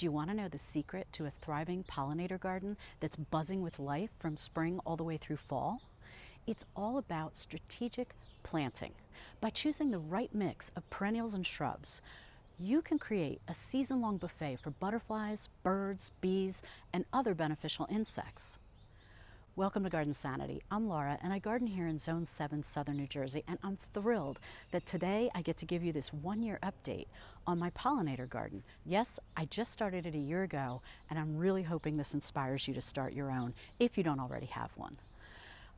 Do you want to know the secret to a thriving pollinator garden that's buzzing with life from spring all the way through fall? It's all about strategic planting. By choosing the right mix of perennials and shrubs, you can create a season-long buffet for butterflies, birds, bees, and other beneficial insects. Welcome to Garden Sanity. I'm Laura, and I garden here in Zone 7, Southern New Jersey, and I'm thrilled that today I get to give you this one-year update on my pollinator garden. Yes, I just started it a year ago, and I'm really hoping this inspires you to start your own if you don't already have one.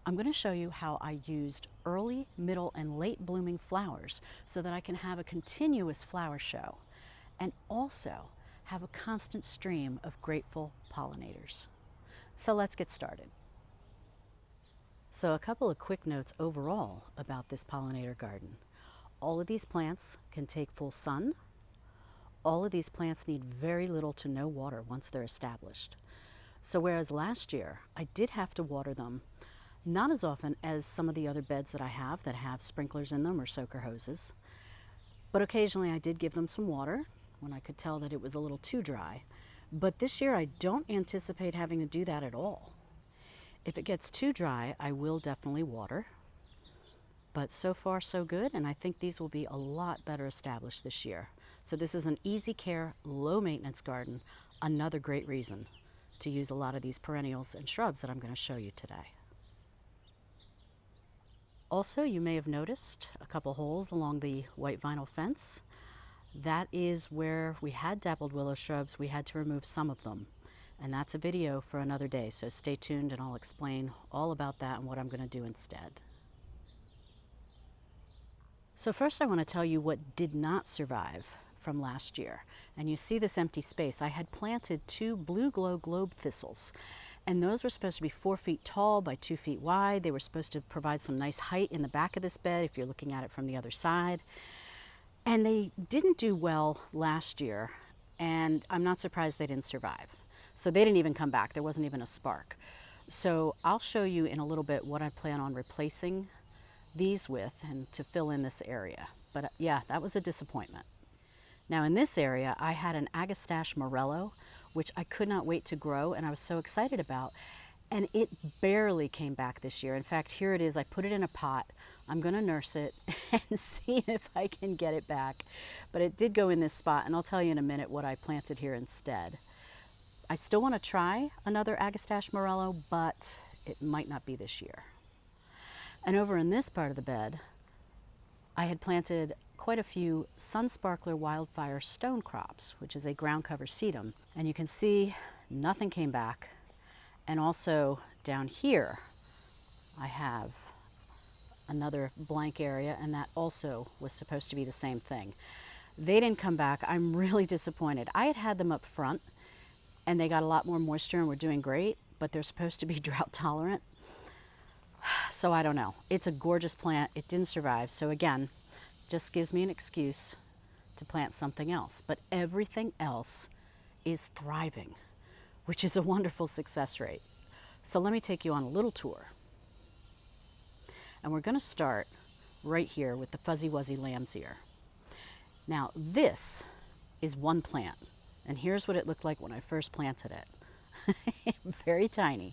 I'm going to show you how I used early, middle, and late blooming flowers so that I can have a continuous flower show and also have a constant stream of grateful pollinators. So let's get started. So a couple of quick notes overall about this pollinator garden. All of these plants can take full sun. All of these plants need very little to no water once they're established. So whereas last year I did have to water them, not as often as some of the other beds that I have that have sprinklers in them or soaker hoses, but occasionally I did give them some water when I could tell that it was a little too dry. But this year I don't anticipate having to do that at all. If it gets too dry, I will definitely water, but so far so good, and I think these will be a lot better established this year. So this is an easy care, low maintenance garden, another great reason to use a lot of these perennials and shrubs that I'm going to show you today. Also, you may have noticed a couple holes along the white vinyl fence. That is where we had dappled willow shrubs. We had to remove some of them. And that's a video for another day, so stay tuned and I'll explain all about that and what I'm going to do instead. So first I want to tell you what did not survive from last year. And you see this empty space. I had planted 2 blue glow globe thistles, and those were supposed to be 4 feet tall by 2 feet wide. They were supposed to provide some nice height in the back of this bed if you're looking at it from the other side. And they didn't do well last year, and I'm not surprised they didn't survive. So they didn't even come back. There wasn't even a spark. So I'll show you in a little bit what I plan on replacing these with and to fill in this area. But yeah, that was a disappointment. Now in this area, I had an Agistache Mell, which I could not wait to grow and I was so excited about. And it barely came back this year. In fact, here it is. I put it in a pot. I'm going to nurse it and see if I can get it back. But it did go in this spot, and I'll tell you in a minute what I planted here instead. I still want to try another Agistache Mell, but it might not be this year. And over in this part of the bed, I had planted quite a few Sunsparkler Wildfire Stone Crops, which is a ground cover sedum. And you can see nothing came back. And also down here, I have another blank area, and that also was supposed to be the same thing. They didn't come back. I'm really disappointed. I had had them up front, and they got a lot more moisture and were doing great, but they're supposed to be drought tolerant. So I don't know. It's a gorgeous plant. It didn't survive. So again, just gives me an excuse to plant something else. But everything else is thriving, which is a wonderful success rate. So let me take you on a little tour. And we're going to start right here with the Fuzzy Wuzzy Lamb's Ear. Now this is one plant. And here's what it looked like when I first planted it. Very tiny.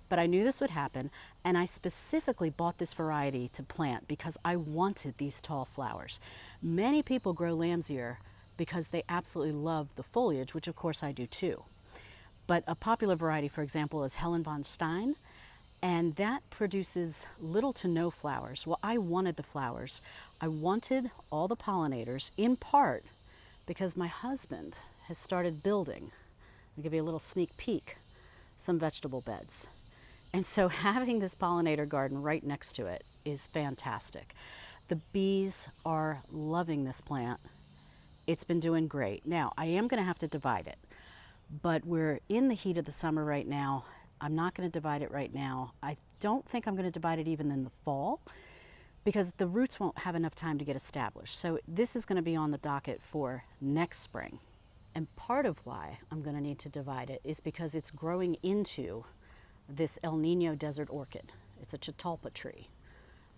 But I knew this would happen, and I specifically bought this variety to plant because I wanted these tall flowers. Many people grow lamb's ear because they absolutely love the foliage, which of course I do too. But a popular variety, for example, is Helen von Stein, and that produces little to no flowers. Well, I wanted the flowers. I wanted all the pollinators, in part because my husband has started building, I'll give you a little sneak peek, some vegetable beds. And so having this pollinator garden right next to it is fantastic. The bees are loving this plant. It's been doing great. Now, I am going to have to divide it, but we're in the heat of the summer right now. I'm not going to divide it right now. I don't think I'm going to divide it even in the fall because the roots won't have enough time to get established. So this is going to be on the docket for next spring. And part of why I'm going to need to divide it is because it's growing into this El Nino desert orchid. It's a Catalpa tree.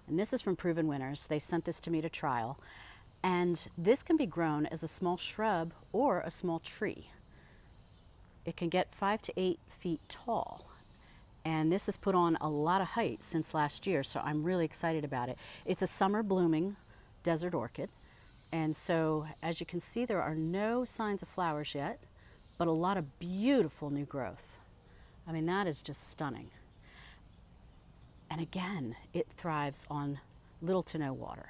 And this is from Proven Winners. They sent this to me to trial. And this can be grown as a small shrub or a small tree. it can get 5 to 8 feet tall. And this has put on a lot of height since last year, so I'm really excited about it. It's a summer blooming desert orchid. And so, as you can see, there are no signs of flowers yet, but a lot of beautiful new growth. I mean, that is just stunning. And again, it thrives on little to no water.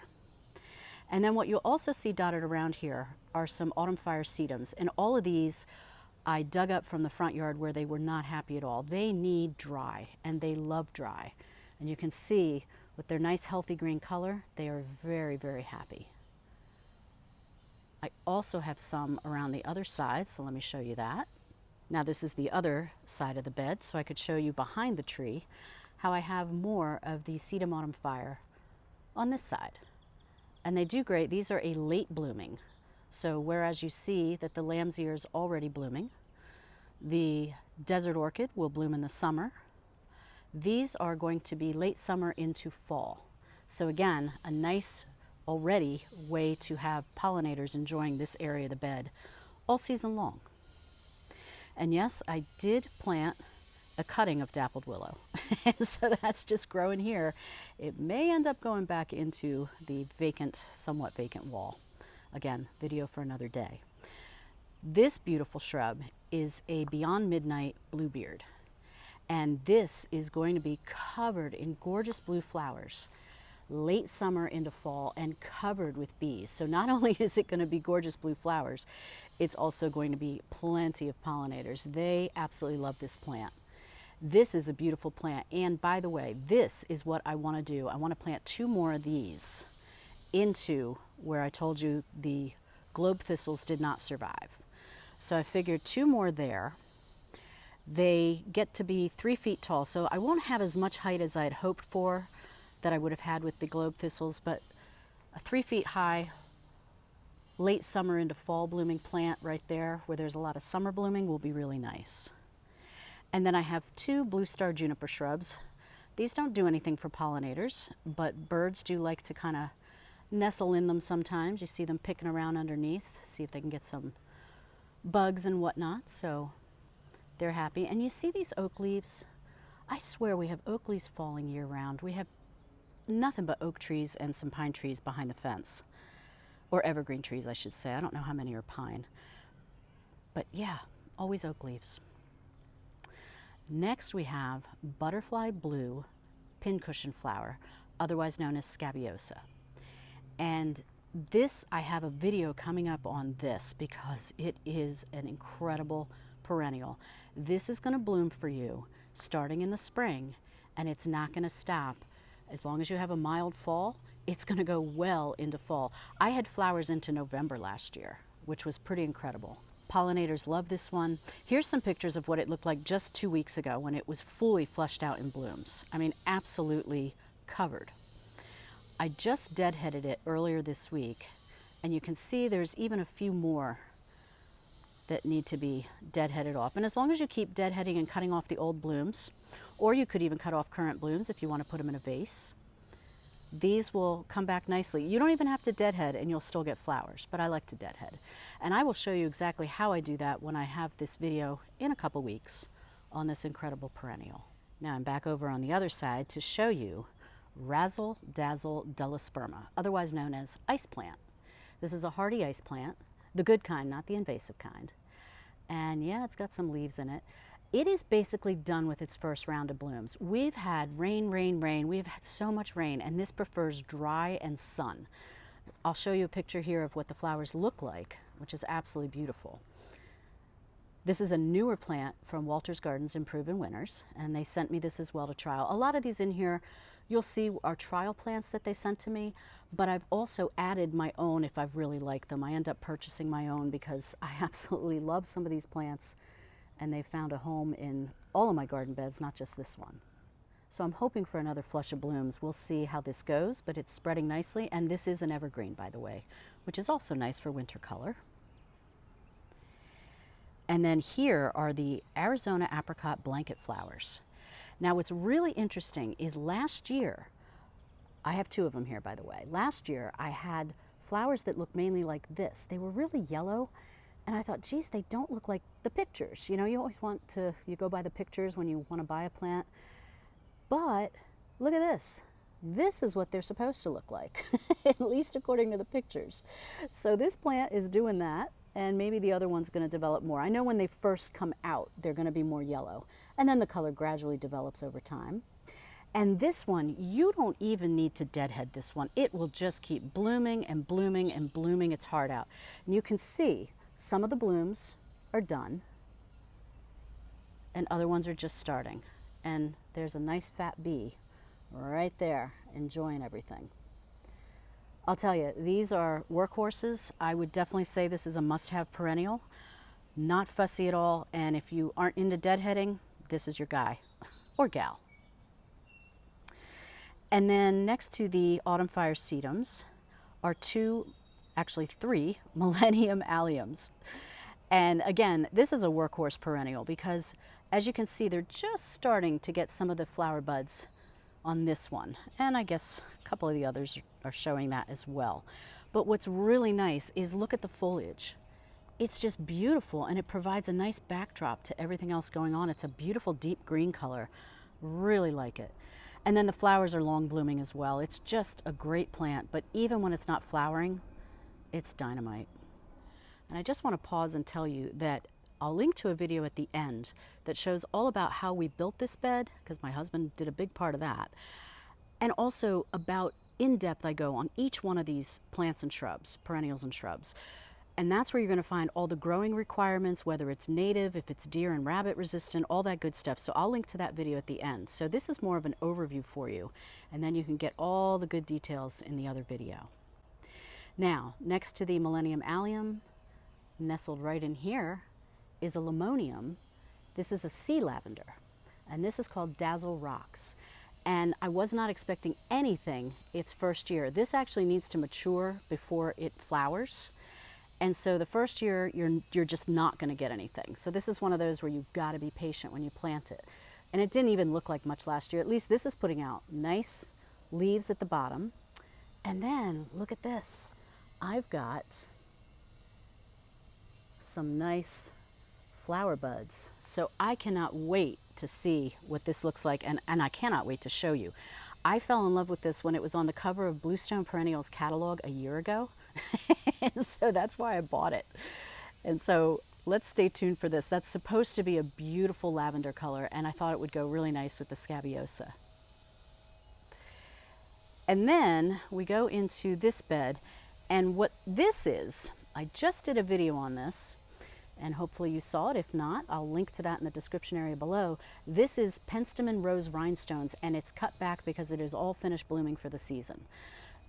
And then what you'll also see dotted around here are some autumn fire sedums. And all of these I dug up from the front yard where they were not happy at all. They need dry, and they love dry. And you can see with their nice healthy green color, they are very, very happy. I also have some around the other side, so let me show you that. Now this is the other side of the bed, so I could show you behind the tree how I have more of the Sedum autumn fire on this side. And they do great. These are a late blooming. So whereas you see that the lamb's ear is already blooming, the desert orchid will bloom in the summer. These are going to be late summer into fall. So again, a nice already way to have pollinators enjoying this area of the bed all season long. And yes, I did plant a cutting of dappled willow. So that's just growing here. It may end up going back into the vacant, somewhat vacant wall. Again, video for another day. This beautiful shrub is a Beyond Midnight Bluebeard. And this is going to be covered in gorgeous blue flowers late summer into fall and covered with bees. So not only is it going to be gorgeous blue flowers, it's also going to be plenty of pollinators. They absolutely love this plant. This is a beautiful plant. And by the way, this is what I want to do. I want to plant 2 more of these into where I told you the globe thistles did not survive. So I figured 2 more there. They get to be 3 feet tall, so I won't have as much height as I had hoped for that I would have had with the globe thistles, but a 3 feet high, late summer into fall blooming plant right there where there's a lot of summer blooming will be really nice. And then I have 2 blue star juniper shrubs. These don't do anything for pollinators, but birds do like to kind of nestle in them sometimes. You see them picking around underneath, see if they can get some bugs and whatnot, so they're happy. And you see these oak leaves? I swear we have oak leaves falling year round. We have nothing but oak trees and some pine trees behind the fence. Or evergreen trees, I should say. I don't know how many are pine. But yeah, always oak leaves. Next we have butterfly blue pincushion flower, otherwise known as scabiosa. And this, I have a video coming up on this because it is an incredible perennial. This is going to bloom for you starting in the spring, and it's not going to stop. As long as you have a mild fall, it's going to go well into fall. I had flowers into November last year, which was pretty incredible. Pollinators love this one. Here's some pictures of what it looked like just 2 weeks ago when it was fully flushed out in blooms. I mean, absolutely covered. I just deadheaded it earlier this week, and you can see there's even a few more that need to be deadheaded off. And as long as you keep deadheading and cutting off the old blooms, or you could even cut off current blooms if you want to put them in a vase, these will come back nicely. You don't even have to deadhead and you'll still get flowers, but I like to deadhead. And I will show you exactly how I do that when I have this video in a couple weeks on this incredible perennial. Now I'm back over on the other side to show you Razzle Dazzle Delosperma, otherwise known as ice plant. This is a hardy ice plant, the good kind, not the invasive kind. And yeah, it's got some leaves in it. It is basically done with its first round of blooms. We've had rain, rain, rain. We've had so much rain, and this prefers dry and sun. I'll show you a picture here of what the flowers look like, which is absolutely beautiful. This is a newer plant from Walter's Gardens Improve in Winters, and they sent me this as well to trial. A lot of these in here, you'll see are trial plants that they sent to me, but I've also added my own if I've really liked them. I end up purchasing my own because I absolutely love some of these plants, and they've found a home in all of my garden beds, not just this one. So I'm hoping for another flush of blooms. We'll see how this goes, but it's spreading nicely, and this is an evergreen, by the way, which is also nice for winter color. And then here are the Arizona apricot blanket flowers. Now what's really interesting is last year, I have 2 of them here, by the way. Last year I had flowers that looked mainly like this. They were really yellow, And I thought, geez, they don't look like the pictures. You know, you always want to, you go by the pictures when you want to buy a plant. But look at this. This is what they're supposed to look like, at least according to the pictures. So this plant is doing that, and maybe the other one's going to develop more. I know when they first come out, they're going to be more yellow, and then the color gradually develops over time. And this one, you don't even need to deadhead this one. It will just keep blooming and blooming and blooming its heart out. And you can see some of the blooms are done, and other ones are just starting. And there's a nice fat bee right there enjoying everything. I'll tell you, these are workhorses. I would definitely say this is a must-have perennial. Not fussy at all, and if you aren't into deadheading, this is your guy or gal. And then next to the Autumn Fire Sedums are two, actually three, Millennium Aliums. And again, this is a workhorse perennial because as you can see, they're just starting to get some of the flower buds on this one. And I guess a couple of the others are showing that as well. But what's really nice is look at the foliage. It's just beautiful, and it provides a nice backdrop to everything else going on. It's a beautiful deep green color. Really like it. And then the flowers are long blooming as well. It's just a great plant, but even when it's not flowering, it's dynamite. And I just want to pause and tell you that I'll link to a video at the end that shows all about how we built this bed, because my husband did a big part of that, and also about in depth I go on each one of these plants and shrubs, perennials and shrubs. And that's where you're going to find all the growing requirements, whether it's native, if it's deer and rabbit resistant, all that good stuff. So I'll link to that video at the end. So this is more of an overview for you, and then you can get all the good details in the other video. Now, next to the Millennium Alium, nestled right in here, is a Lemonium. This is a sea lavender, and this is called Dazzle Rocks. And I was not expecting anything its first year. This actually needs to mature before it flowers. And so the first year, you're just not going to get anything. So this is one of those where you've got to be patient when you plant it. And it didn't even look like much last year. At least this is putting out nice leaves at the bottom. And then look at this. I've got some nice flower buds. So I cannot wait to see what this looks like, and I cannot wait to show you. I fell in love with this when it was on the cover of Bluestone Perennials catalog a year ago. And so that's why I bought it. And so let's stay tuned for this. That's supposed to be a beautiful lavender color, and I thought it would go really nice with the Scabiosa. And then we go into this bed, and what this is, I just did a video on this, and hopefully you saw it. If not, I'll link to that in the description area below. This is Pensum Rose Rhinestones, and it's cut back because it is all finished blooming for the season.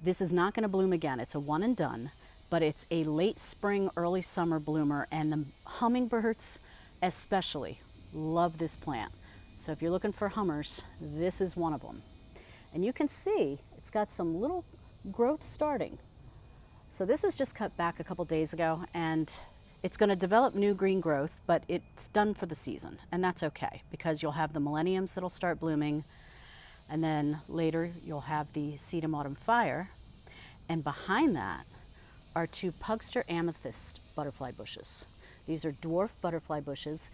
This is not going to bloom again. It's a one and done, but it's a late spring, early summer bloomer, and the hummingbirds especially love this plant. So if you're looking for hummers, this is one of them. And you can see it's got some little growth starting. So this was just cut back a couple days ago, and it's going to develop new green growth, but it's done for the season, and that's okay because you'll have the Millenniums that'll start blooming, and then later you'll have the Sedum Autumn Fire, and behind that are two Pugster amethyst butterfly bushes. These are dwarf butterfly bushes,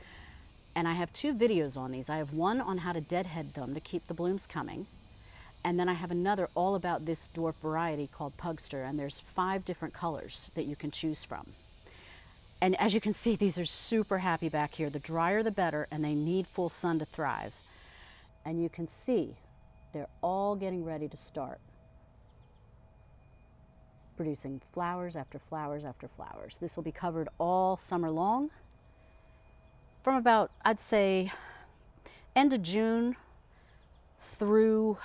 and I have two videos on these. I have one on how to deadhead them to keep the blooms coming, and then I have another all about this dwarf variety called Pugster, and there's 5 different colors that you can choose from. And as you can see, these are super happy back here. The drier the better, and they need full sun to thrive. And you can see they're all getting ready to start producing flowers after flowers after flowers. This will be covered all summer long from about, I'd say, end of June through,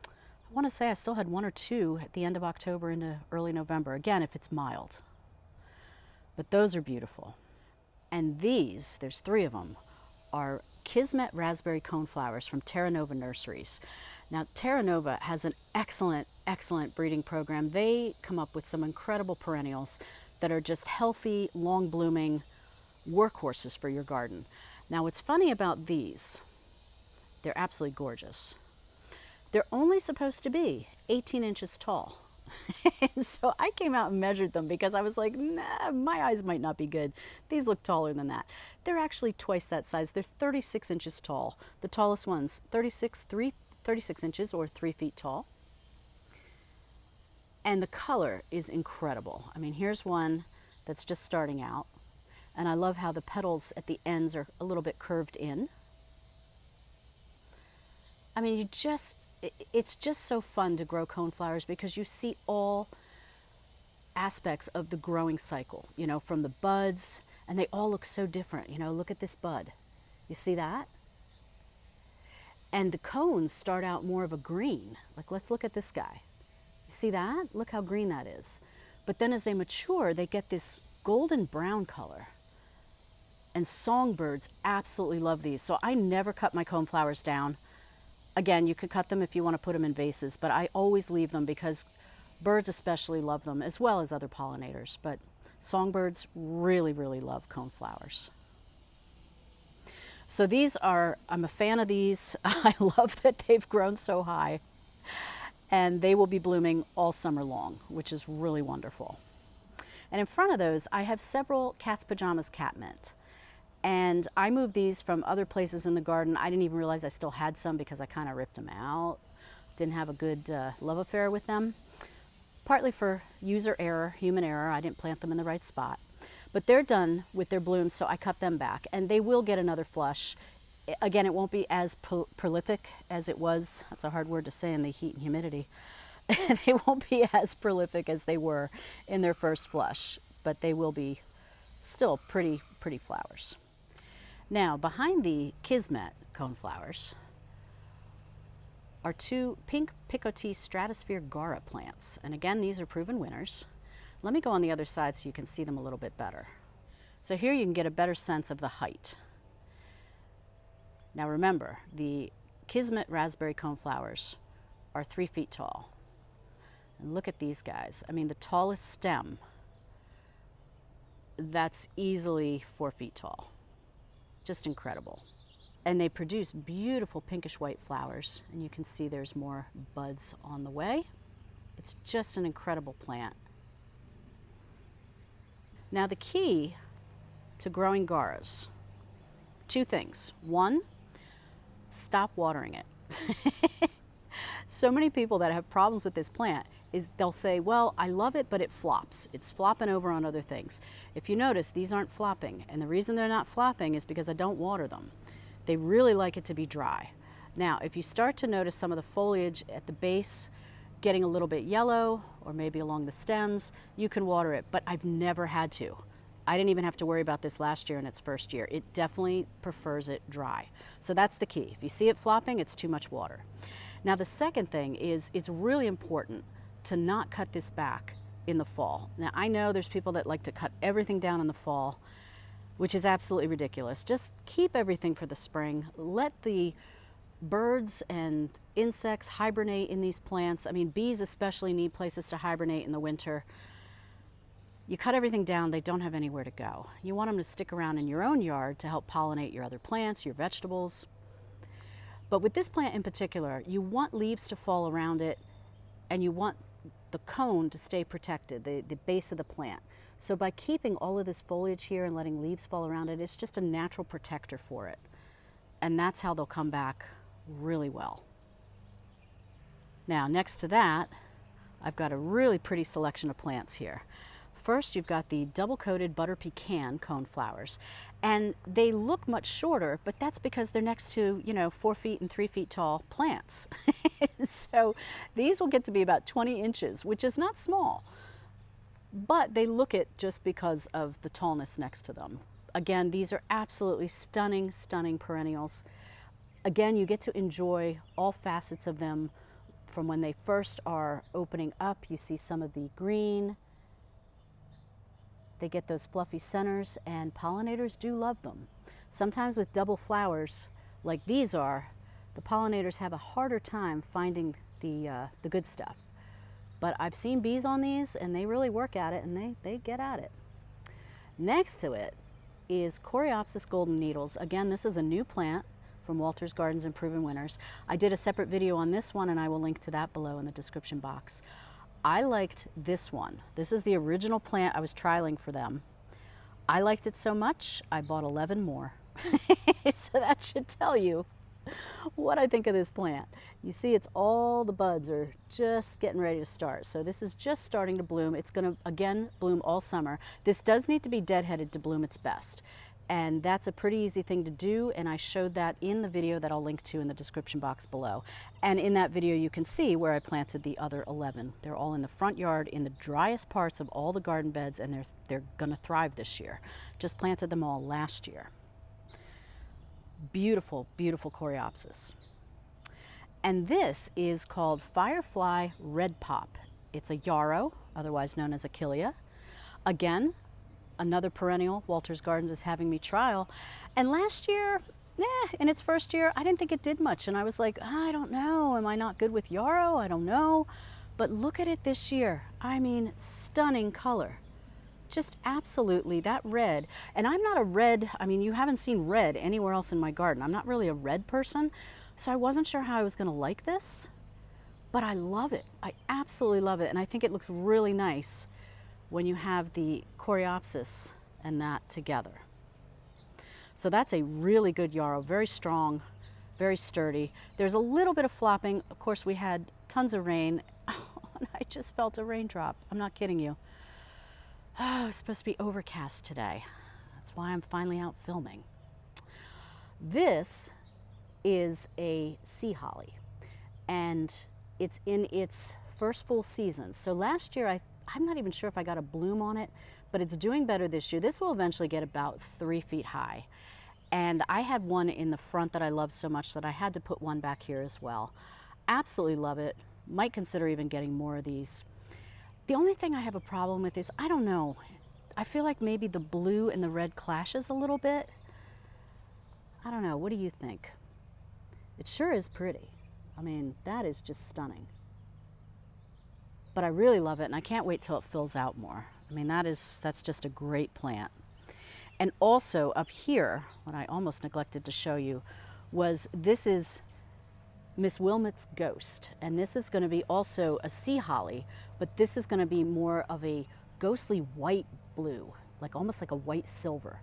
I want to say I still had 1 or 2 at the end of October into early November. Again, if it's mild. But those are beautiful. And these, there's 3 of them, are Kismmet raspberry coneflowers from Terra Nova Nurseries. Now, Terra Nova has an excellent, excellent breeding program. They come up with some incredible perennials that are just healthy, long blooming workhorses for your garden. Now, what's funny about these, they're absolutely gorgeous. They're only supposed to be 18 inches tall, And so I came out and measured them because I was like, nah, my eyes might not be good. These look taller than that. They're actually twice that size. They're 36 inches tall. The tallest one's 36 inches or 3 feet tall. And the color is incredible. I mean, here's one that's just starting out. And I love how the petals at the ends are a little bit curved in. I mean, it's just so fun to grow coneflowers because you see all aspects of the growing cycle, you know, from the buds, and they all look so different. You know, look at this bud. You see that? And the cones start out more of a green. Like, let's look at this guy. You see that? Look how green that is. But then as they mature, they get this golden brown color. And songbirds absolutely love these. So I never cut my coneflowers down. Again, you could cut them if you want to put them in vases, but I always leave them because birds especially love them, as well as other pollinators. But songbirds really, really love coneflowers. So these are, I'm a fan of these. I love that they've grown so high. And they will be blooming all summer long, which is really wonderful. And in front of those, I have several Cat's Pajamas Cat mint. And I moved these from other places in the garden. I didn't even realize I still had some because I kind of ripped them out. Didn't have a good love affair with them. Partly for user error, human error. I didn't plant them in the right spot. But they're done with their blooms, so I cut them back. And they will get another flush. Again, it won't be as prolific as it was. That's a hard word to say in the heat and humidity. They won't be as prolific as they were in their first flush. But they will be still pretty flowers. Now, behind the Kismmet coneflowers are two pink Picotea stratosphere Gara plants. And again, these are proven winners. Let me go on the other side so you can see them a little bit better. So here you can get a better sense of the height. Now remember, the Kismmet raspberry coneflowers are 3 feet tall. And look at these guys. I mean, the tallest stem, that's easily 4 feet tall. Just incredible. And they produce beautiful pinkish white flowers, and you can see there's more buds on the way. It's just an incredible plant. Now the key to growing Garas, 2 things. 1, stop watering it. So many people that have problems with this plant is they'll say, well, I love it, but it flops. It's flopping over on other things. If you notice, these aren't flopping. And the reason they're not flopping is because I don't water them. They really like it to be dry. Now, if you start to notice some of the foliage at the base getting a little bit yellow, or maybe along the stems, you can water it, but I've never had to. I didn't even have to worry about this last year in its first year. It definitely prefers it dry. So that's the key. If you see it flopping, it's too much water. Now the second thing is it's really important to not cut this back in the fall. Now I know there's people that like to cut everything down in the fall, which is absolutely ridiculous. Just keep everything for the spring. Let the birds and insects hibernate in these plants. I mean, bees especially need places to hibernate in the winter. You cut everything down, they don't have anywhere to go. You want them to stick around in your own yard to help pollinate your other plants, your vegetables. But with this plant in particular, you want leaves to fall around it, and you want the cone to stay protected, the base of the plant. So by keeping all of this foliage here and letting leaves fall around it, it's just a natural protector for it. And that's how they'll come back really well. Now, next to that, I've got a really pretty selection of plants here. First, you've got the double-coated butter pecan coneflowers, and they look much shorter, but that's because they're next to, 4 feet and 3 feet tall plants. So these will get to be about 20 inches, which is not small, but they look it just because of the tallness next to them. Again, these are absolutely stunning, stunning perennials. Again, you get to enjoy all facets of them from when they first are opening up. You see some of the green. They get those fluffy centers, and pollinators do love them. Sometimes with double flowers, like these are, the pollinators have a harder time finding the good stuff. But I've seen bees on these, and they really work at it, and they get at it. Next to it is Coreopsis golden needles. Again, this is a new plant from Walter's Gardens and Proven Winners. I did a separate video on this one, and I will link to that below in the description box. I liked this one. This is the original plant I was trialing for them. I liked it so much, I bought 11 more. So that should tell you what I think of this plant. You see, it's all the buds are just getting ready to start. So this is just starting to bloom. It's going to, again, bloom all summer. This does need to be deadheaded to bloom its best. And that's a pretty easy thing to do, and I showed that in the video that I'll link to in the description box below. And in that video you can see where I planted the other 11. They're all in the front yard in the driest parts of all the garden beds, and they're going to thrive this year. Just planted them all last year. Beautiful, beautiful Coreopsis. And this is called Firefly Red Pop. It's a yarrow, otherwise known as Achillea. Again, another perennial Walter's Gardens is having me trial. And last year, in its first year, I didn't think it did much. And I was like, I don't know, am I not good with yarrow? I don't know. But look at it this year. I mean, stunning color. Just absolutely, that red. And I'm not a red, I mean, you haven't seen red anywhere else in my garden. I'm not really a red person, so I wasn't sure how I was going to like this, but I love it. I absolutely love it, and I think it looks really nice when you have the Coreopsis and that together. So that's a really good yarrow, very strong, very sturdy. There's a little bit of flopping. Of course, we had tons of rain, and I just felt a raindrop. I'm not kidding you. Oh, it's supposed to be overcast today. That's why I'm finally out filming. This is a sea holly, and it's in its first full season. So last year, I'm not even sure if I got a bloom on it, but it's doing better this year. This will eventually get about 3 feet high. And I had one in the front that I love so much that I had to put one back here as well. Absolutely love it. Might consider even getting more of these. The only thing I have a problem with is, I don't know, I feel like maybe the blue and the red clashes a little bit. I don't know, what do you think? It sure is pretty. I mean, that is just stunning. But I really love it, and I can't wait till it fills out more. I mean, that's just a great plant. And also up here, what I almost neglected to show you, was this is Miss Wilmot's Ghost, and this is going to be also a sea holly, but this is going to be more of a ghostly white blue, like almost like a white silver.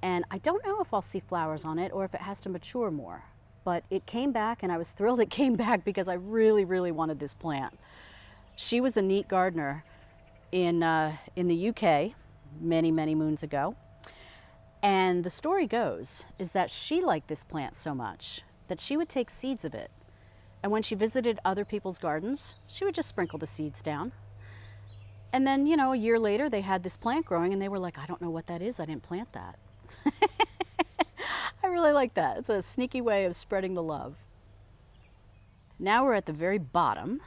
And I don't know if I'll see flowers on it or if it has to mature more, but it came back, and I was thrilled it came back because I really, really wanted this plant. She was a neat gardener in the UK many, many moons ago, and the story goes is that she liked this plant so much that she would take seeds of it, and when she visited other people's gardens, she would just sprinkle the seeds down. And then, you know, a year later, they had this plant growing, and they were like, I don't know what that is. I didn't plant that. I really like that. It's a sneaky way of spreading the love. Now we're at the very bottom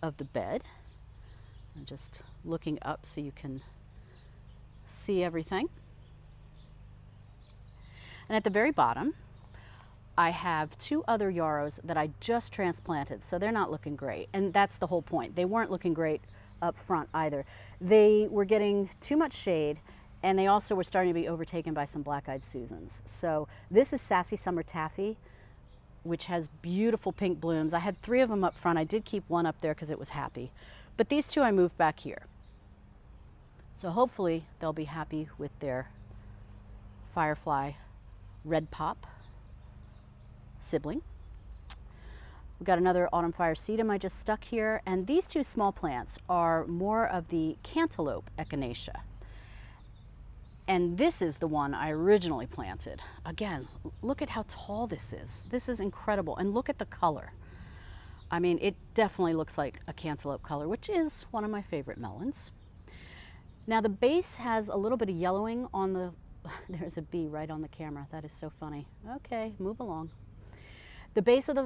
of the bed. I'm just looking up so you can see everything. And at the very bottom, I have 2 other yarrows that I just transplanted, so they're not looking great. And that's the whole point. They weren't looking great up front either. They were getting too much shade, and they also were starting to be overtaken by some black-eyed Susans. So this is Sassy Summer Taffy, which has beautiful pink blooms. I had 3 of them up front. I did keep one up there because it was happy. But these 2 I moved back here. So hopefully they'll be happy with their Firefly Red Pop sibling. We've got another autumn fire sedum I just stuck here, and these 2 small plants are more of the cantaloupe echinacea. And this is the one I originally planted. Again, look at how tall this is. This is incredible, and look at the color. I mean, it definitely looks like a cantaloupe color, which is one of my favorite melons. Now the base has a little bit of yellowing on the, there's a bee right on the camera. That is so funny. Okay, move along. The base of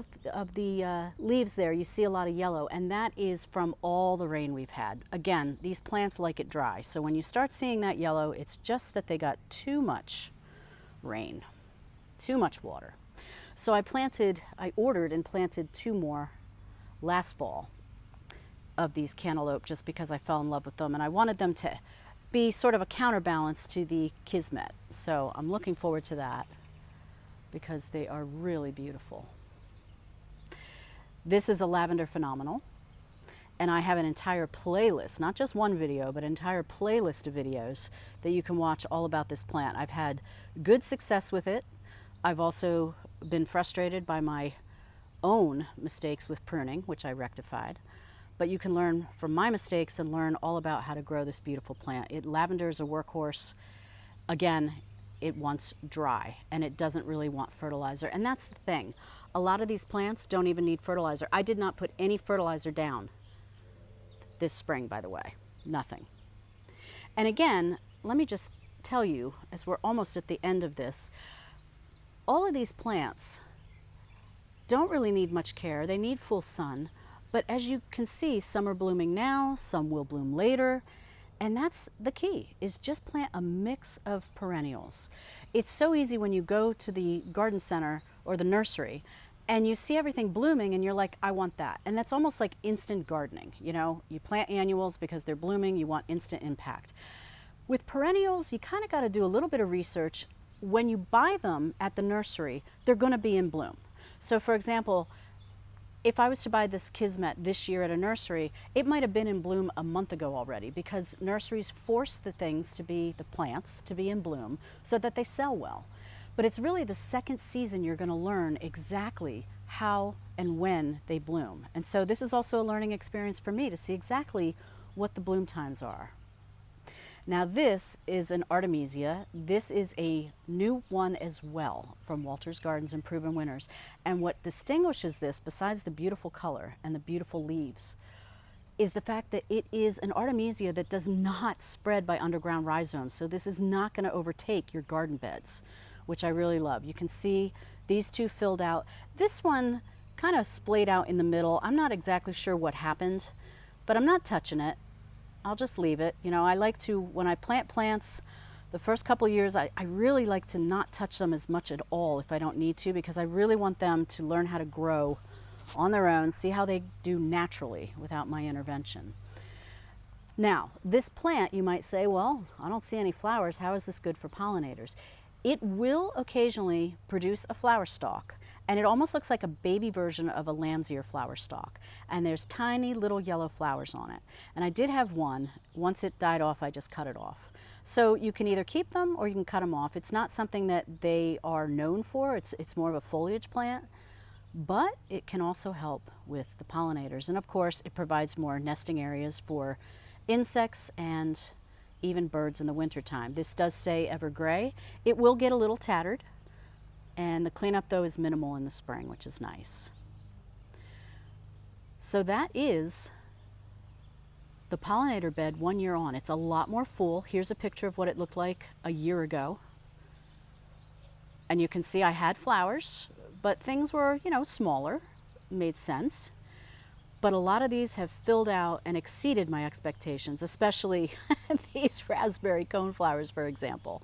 the leaves there, you see a lot of yellow, and that is from all the rain we've had. Again, these plants like it dry, so when you start seeing that yellow, it's just that they got too much rain, too much water. So I ordered and planted 2 more last fall of these cantaloupe just because I fell in love with them, and I wanted them to be sort of a counterbalance to the Kismmet. So I'm looking forward to that because they are really beautiful. This is a lavender phenomenal, And I have an entire playlist, not just one video, but an entire playlist of videos that you can watch all about this plant. I've had good success with it. I've also been frustrated by my own mistakes with pruning, which I rectified. But you can learn from my mistakes and learn all about how to grow this beautiful plant. Lavender is a workhorse. Again, it wants dry and it doesn't really want fertilizer. And that's the thing. A lot of these plants don't even need fertilizer. I did not put any fertilizer down this spring, by the way, nothing. And again, let me just tell you, as we're almost at the end of this, all of these plants don't really need much care. They need full sun, but as you can see, some are blooming now, some will bloom later, and that's the key, is just plant a mix of perennials. It's so easy when you go to the garden center or the nursery and you see everything blooming and you're like, I want that. And that's almost like instant gardening. You know, you plant annuals because they're blooming, you want instant impact. With perennials, you kind of got to do a little bit of research. When you buy them at the nursery, they're going to be in bloom. So for example, if I was to buy this Kismmet this year at a nursery, it might have been in bloom a month ago already, because nurseries force the things to be, the plants to be in bloom so that they sell well. But it's really the second season you're going to learn exactly how and when they bloom. And so this is also a learning experience for me to see exactly what the bloom times are. Now this is an Artemisia. This is a new one as well from Walter's Gardens and Proven Winners. And what distinguishes this, besides the beautiful color and the beautiful leaves, is the fact that it is an Artemisia that does not spread by underground rhizomes. So this is not going to overtake your garden beds, which I really love. You can see these two filled out. This one kind of splayed out in the middle. I'm not exactly sure what happened, but I'm not touching it. I'll just leave it. You know, I like to, when I plant plants, the first couple years, I really like to not touch them as much at all if I don't need to, because I really want them to learn how to grow on their own, see how they do naturally without my intervention. Now, this plant, you might say, well, I don't see any flowers. How is this good for pollinators? It will occasionally produce a flower stalk, and it almost looks like a baby version of a lamb's ear flower stalk. And there's tiny little yellow flowers on it. And I did have one. Once it died off, I just cut it off. So you can either keep them or you can cut them off. It's not something that they are known for. It's more of a foliage plant, but it can also help with the pollinators. And of course, it provides more nesting areas for insects and even birds in the wintertime. This does stay evergray. It will get a little tattered, and the cleanup though is minimal in the spring, which is nice. So that is the pollinator bed 1 year on. It's a lot more full. Here's a picture of what it looked like a year ago. And you can see I had flowers, but things were, you know, smaller, made sense. But a lot of these have filled out and exceeded my expectations, especially these raspberry coneflowers, for example.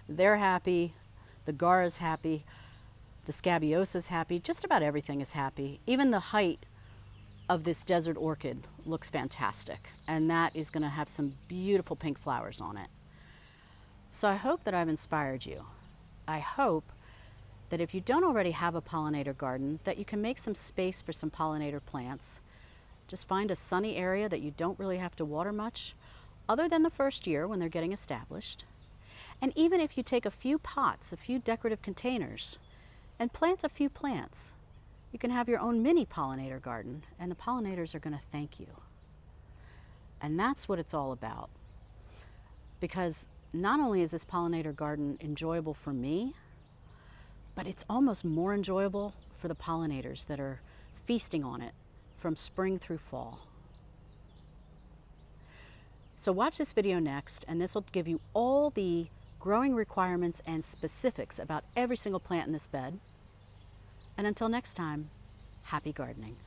They're happy, the gar is happy, the scabiosa is happy, just about everything is happy. Even the height of this desert orchid looks fantastic, and that is going to have some beautiful pink flowers on it. So I hope that I've inspired you. I hope that if you don't already have a pollinator garden, that you can make some space for some pollinator plants. Just find a sunny area that you don't really have to water much, other than the first year when they're getting established. And even if you take a few pots, a few decorative containers, and plant a few plants, you can have your own mini pollinator garden, and the pollinators are going to thank you. And that's what it's all about. Because not only is this pollinator garden enjoyable for me, but it's almost more enjoyable for the pollinators that are feasting on it from spring through fall. So watch this video next, and this will give you all the growing requirements and specifics about every single plant in this bed. And until next time, happy gardening.